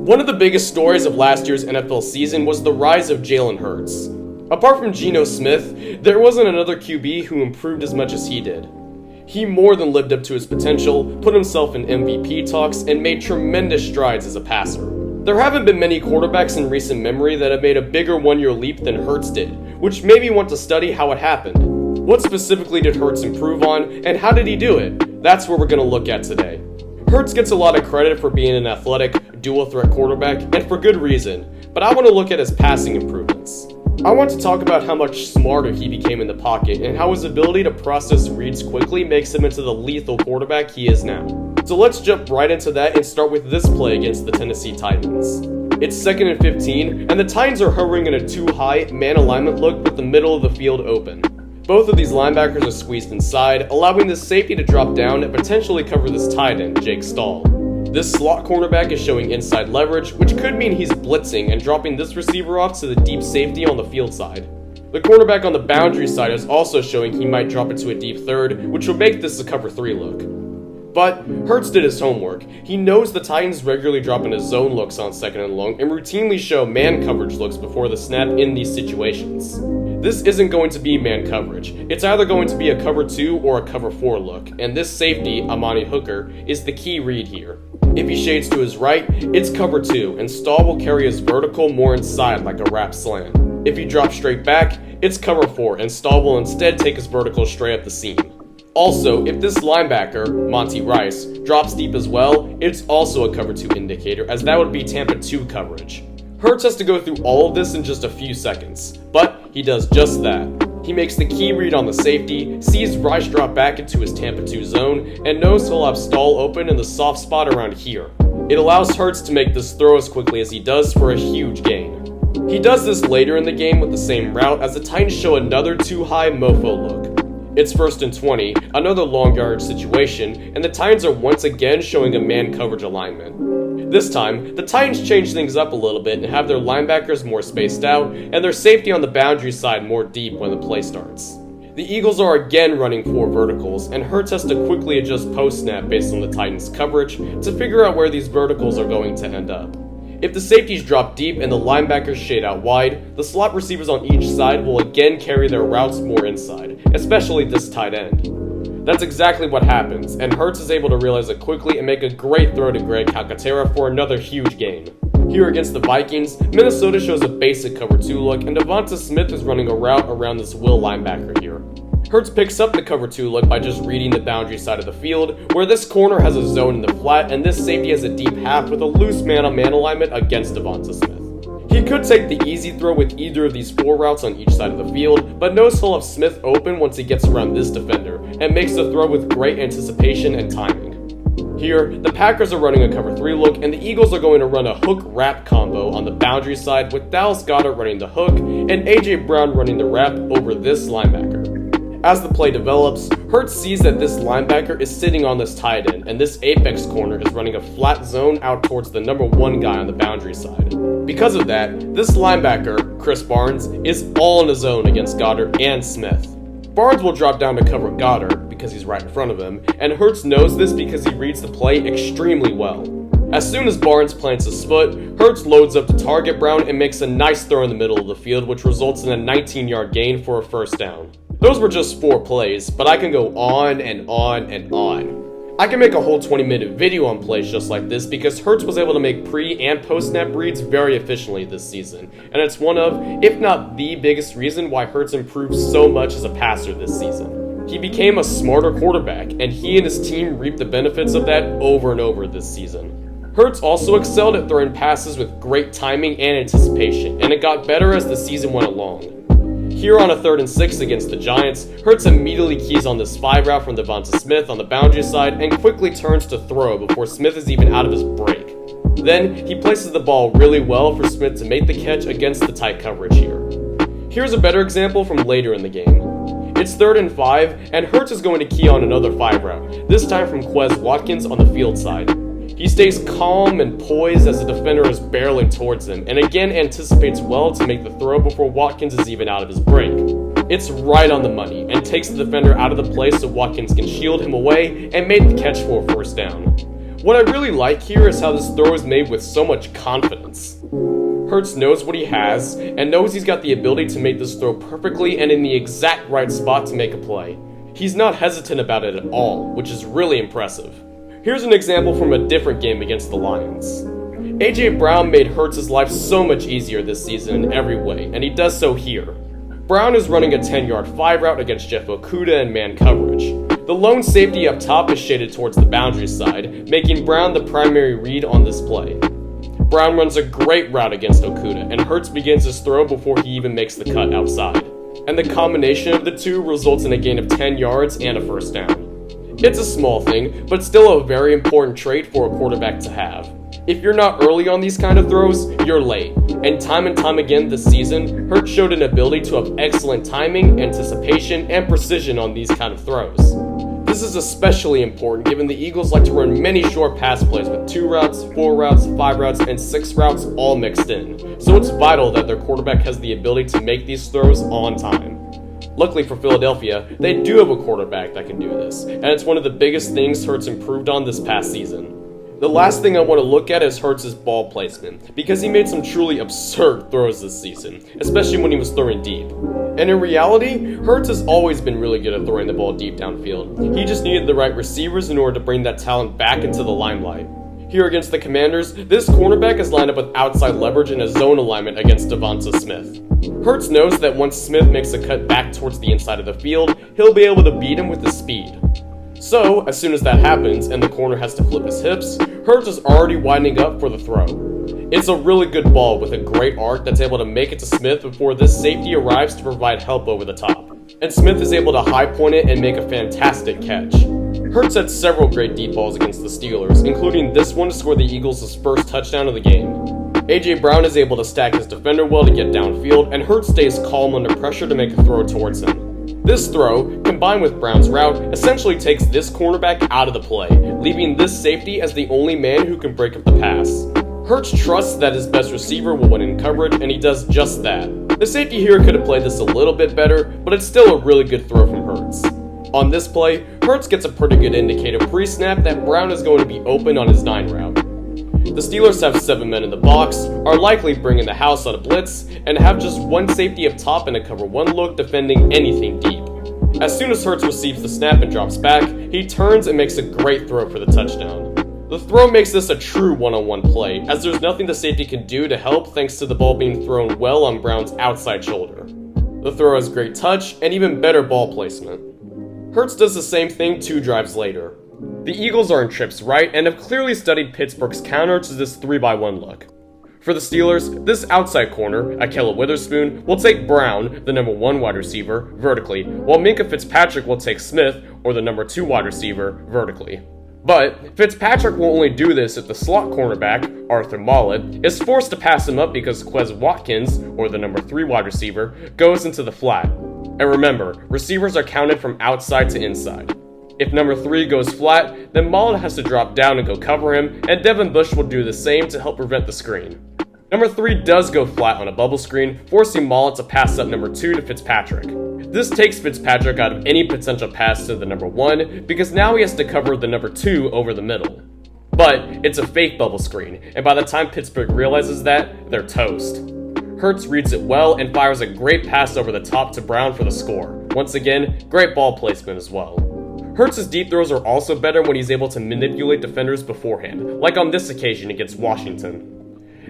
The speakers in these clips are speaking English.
One of the biggest stories of last year's NFL season was the rise of Jalen Hurts. Apart from Geno Smith, there wasn't another QB who improved as much as he did. He more than lived up to his potential, put himself in MVP talks, and made tremendous strides as a passer. There haven't been many quarterbacks in recent memory that have made a bigger one-year leap than Hurts did, which made me want to study how it happened. What specifically did Hurts improve on, and how did he do it? That's what we're going to look at today. Hurts gets a lot of credit for being an athletic, dual-threat quarterback, and for good reason, but I want to look at his passing improvements. I want to talk about how much smarter he became in the pocket and how his ability to process reads quickly makes him into the lethal quarterback he is now. So let's jump right into that and start with this play against the Tennessee Titans. It's 2nd and 15, and the Titans are hovering in a too-high man alignment look with the middle of the field open. Both of these linebackers are squeezed inside, allowing the safety to drop down and potentially cover this tight end, Jake Stahl. This slot cornerback is showing inside leverage, which could mean he's blitzing and dropping this receiver off to the deep safety on the field side. The cornerback on the boundary side is also showing he might drop it to a deep third, which will make this a cover 3 look. But Hurts did his homework. He knows the Titans regularly drop into zone looks on 2nd and long and routinely show man coverage looks before the snap in these situations. This isn't going to be man coverage. It's either going to be a cover 2 or a cover 4 look, and this safety, Amani Hooker, is the key read here. If he shades to his right, it's cover 2, and Stahl will carry his vertical more inside like a wrap slant. If he drops straight back, it's cover 4, and Stahl will instead take his vertical straight up the seam. Also, if this linebacker, Monty Rice, drops deep as well, it's also a cover 2 indicator, as that would be Tampa 2 coverage. Hurts has to go through all of this in just a few seconds, but he does just that. He makes the key read on the safety, sees Rice drop back into his Tampa 2 zone, and knows he'll have Stahl open in the soft spot around here. It allows Hurts to make this throw as quickly as he does for a huge gain. He does this later in the game with the same route as the Titans show another too-high mofo look. It's 1st and 20, another long yardage situation, and the Titans are once again showing a man coverage alignment. This time, the Titans change things up a little bit and have their linebackers more spaced out and their safety on the boundary side more deep when the play starts. The Eagles are again running 4 verticals, and Hurts has to quickly adjust post-snap based on the Titans' coverage to figure out where these verticals are going to end up. If the safeties drop deep and the linebackers shade out wide, the slot receivers on each side will again carry their routes more inside, especially this tight end. That's exactly what happens, and Hurts is able to realize it quickly and make a great throw to Greg Calcaterra for another huge gain. Here against the Vikings, Minnesota shows a basic cover 2 look, and Devonta Smith is running a route around this will linebacker here. Hurts picks up the cover 2 look by just reading the boundary side of the field, where this corner has a zone in the flat, and this safety has a deep half with a loose man-on-man alignment against Devonta Smith. He could take the easy throw with either of these 4 routes on each side of the field, but knows he'll have Smith open once he gets around this defender, and makes the throw with great anticipation and timing. Here, the Packers are running a cover 3 look, and the Eagles are going to run a hook-wrap combo on the boundary side with Dallas Goedert running the hook, and A.J. Brown running the wrap over this linebacker. As the play develops, Hurts sees that this linebacker is sitting on this tight end, and this apex corner is running a flat zone out towards the number 1 guy on the boundary side. Because of that, this linebacker, Chris Barnes, is all in the zone against Goedert and Smith. Barnes will drop down to cover Goedert because he's right in front of him, and Hurts knows this because he reads the play extremely well. As soon as Barnes plants his foot, Hurts loads up to target Brown and makes a nice throw in the middle of the field, which results in a 19-yard gain for a first down. Those were just 4 plays, but I can go on and on and on. I can make a whole 20-minute video on plays just like this because Hurts was able to make pre- and post-snap reads very efficiently this season, and it's one of, if not the biggest reason why Hurts improved so much as a passer this season. He became a smarter quarterback, and he and his team reaped the benefits of that over and over this season. Hurts also excelled at throwing passes with great timing and anticipation, and it got better as the season went along. Here on a 3rd and 6 against the Giants, Hurts immediately keys on this 5 route from Devonta Smith on the boundary side and quickly turns to throw before Smith is even out of his break. Then, he places the ball really well for Smith to make the catch against the tight coverage here. Here's a better example from later in the game. It's 3rd and 5, and Hurts is going to key on another 5 route, this time from Quez Watkins on the field side. He stays calm and poised as the defender is barreling towards him, and again anticipates well to make the throw before Watkins is even out of his break. It's right on the money, and takes the defender out of the play so Watkins can shield him away and make the catch for a first down. What I really like here is how this throw is made with so much confidence. Hurts knows what he has, and knows he's got the ability to make this throw perfectly and in the exact right spot to make a play. He's not hesitant about it at all, which is really impressive. Here's an example from a different game against the Lions. AJ Brown made Hurts' life so much easier this season in every way, and he does so here. Brown is running a 10-yard 5 route against Jeff Okudah in man coverage. The lone safety up top is shaded towards the boundary side, making Brown the primary read on this play. Brown runs a great route against Okudah, and Hurts begins his throw before he even makes the cut outside. And the combination of the two results in a gain of 10 yards and a first down. It's a small thing, but still a very important trait for a quarterback to have. If you're not early on these kind of throws, you're late. And time again this season, Hurts showed an ability to have excellent timing, anticipation, and precision on these kind of throws. This is especially important given the Eagles like to run many short pass plays with 2 routes, 4 routes, 5 routes, and 6 routes all mixed in. So it's vital that their quarterback has the ability to make these throws on time. Luckily for Philadelphia, they do have a quarterback that can do this, and it's one of the biggest things Hurts improved on this past season. The last thing I want to look at is Hurts' ball placement, because he made some truly absurd throws this season, especially when he was throwing deep. And in reality, Hurts has always been really good at throwing the ball deep downfield. He just needed the right receivers in order to bring that talent back into the limelight. Here against the Commanders, this cornerback is lined up with outside leverage in a zone alignment against Devonta Smith. Hurts knows that once Smith makes a cut back towards the inside of the field, he'll be able to beat him with his speed. So, as soon as that happens and the corner has to flip his hips, Hurts is already winding up for the throw. It's a really good ball with a great arc that's able to make it to Smith before this safety arrives to provide help over the top. And Smith is able to high point it and make a fantastic catch. Hurts had several great deep balls against the Steelers, including this one to score the Eagles' first touchdown of the game. AJ Brown is able to stack his defender well to get downfield, and Hurts stays calm under pressure to make a throw towards him. This throw, combined with Brown's route, essentially takes this cornerback out of the play, leaving this safety as the only man who can break up the pass. Hurts trusts that his best receiver will win in coverage, and he does just that. The safety here could have played this a little bit better, but it's still a really good throw from Hurts. On this play, Hurts gets a pretty good indicator pre-snap that Brown is going to be open on his 9 route. The Steelers have 7 men in the box, are likely bringing the house on a blitz, and have just one safety up top in a cover 1 look defending anything deep. As soon as Hurts receives the snap and drops back, he turns and makes a great throw for the touchdown. The throw makes this a true one-on-one play, as there's nothing the safety can do to help thanks to the ball being thrown well on Brown's outside shoulder. The throw has great touch and even better ball placement. Hurts does the same thing 2 drives later. The Eagles are in trips right and have clearly studied Pittsburgh's counter to this 3-by-1 look. For the Steelers, this outside corner, Ahkello Witherspoon, will take Brown, the number 1 wide receiver, vertically, while Minkah Fitzpatrick will take Smith, or the number 2 wide receiver, vertically. But Fitzpatrick will only do this if the slot cornerback, Arthur Maulet, is forced to pass him up because Quez Watkins, or the number 3 wide receiver, goes into the flat. And remember, receivers are counted from outside to inside. If number 3 goes flat, then Maulet has to drop down and go cover him, and Devin Bush will do the same to help prevent the screen. Number 3 does go flat on a bubble screen, forcing Maulet to pass up number 2 to Fitzpatrick. This takes Fitzpatrick out of any potential pass to the number 1, because now he has to cover the number 2 over the middle. But it's a fake bubble screen, and by the time Pittsburgh realizes that, they're toast. Hurts reads it well and fires a great pass over the top to Brown for the score. Once again, great ball placement as well. Hurts' deep throws are also better when he's able to manipulate defenders beforehand, like on this occasion against Washington.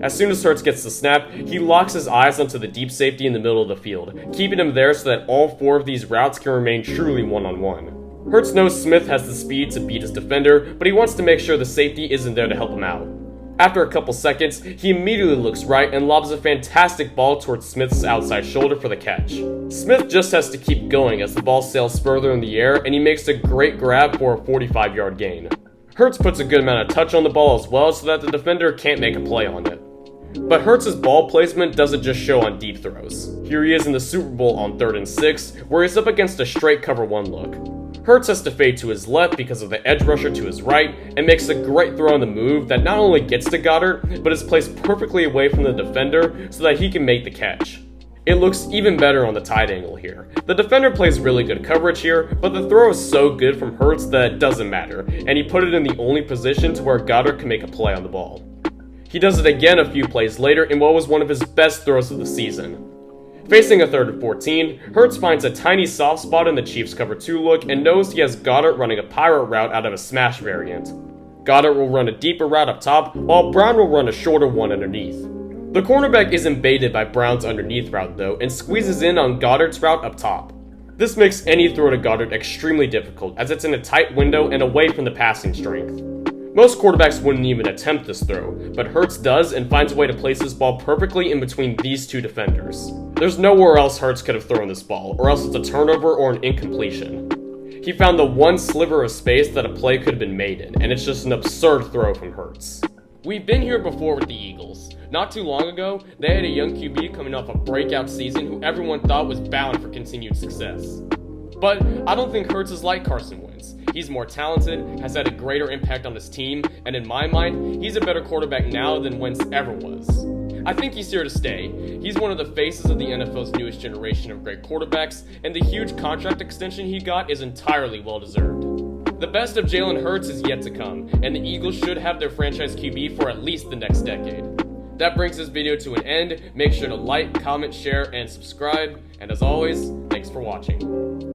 As soon as Hurts gets the snap, he locks his eyes onto the deep safety in the middle of the field, keeping him there so that all 4 of these routes can remain truly one-on-one. Hurts knows Smith has the speed to beat his defender, but he wants to make sure the safety isn't there to help him out. After a couple seconds, he immediately looks right and lobs a fantastic ball towards Smith's outside shoulder for the catch. Smith just has to keep going as the ball sails further in the air, and he makes a great grab for a 45-yard gain. Hurts puts a good amount of touch on the ball as well so that the defender can't make a play on it. But Hurts' ball placement doesn't just show on deep throws. Here he is in the Super Bowl on 3rd and 6, where he's up against a straight cover 1 look. Hurts has to fade to his left because of the edge rusher to his right, and makes a great throw on the move that not only gets to Goddard, but is placed perfectly away from the defender so that he can make the catch. It looks even better on the tight angle here. The defender plays really good coverage here, but the throw is so good from Hurts that it doesn't matter, and he put it in the only position to where Goddard can make a play on the ball. He does it again a few plays later in what was one of his best throws of the season. Facing a 3rd and 14, Hurts finds a tiny soft spot in the Chiefs' cover 2 look and knows he has Goddard running a pirate route out of a smash variant. Goddard will run a deeper route up top, while Brown will run a shorter one underneath. The cornerback isn't baited by Brown's underneath route though, and squeezes in on Goddard's route up top. This makes any throw to Goddard extremely difficult, as it's in a tight window and away from the passing strength. Most quarterbacks wouldn't even attempt this throw, but Hurts does and finds a way to place his ball perfectly in between these two defenders. There's nowhere else Hurts could have thrown this ball, or else it's a turnover or an incompletion. He found the one sliver of space that a play could have been made in, and it's just an absurd throw from Hurts. We've been here before with the Eagles. Not too long ago, they had a young QB coming off a breakout season who everyone thought was bound for continued success. But I don't think Hurts is like Carson Wentz. He's more talented, has had a greater impact on his team, and in my mind, he's a better quarterback now than Wentz ever was. I think he's here to stay. He's one of the faces of the NFL's newest generation of great quarterbacks, and the huge contract extension he got is entirely well-deserved. The best of Jalen Hurts is yet to come, and the Eagles should have their franchise QB for at least the next decade. That brings this video to an end. Make sure to like, comment, share, and subscribe. And as always, thanks for watching.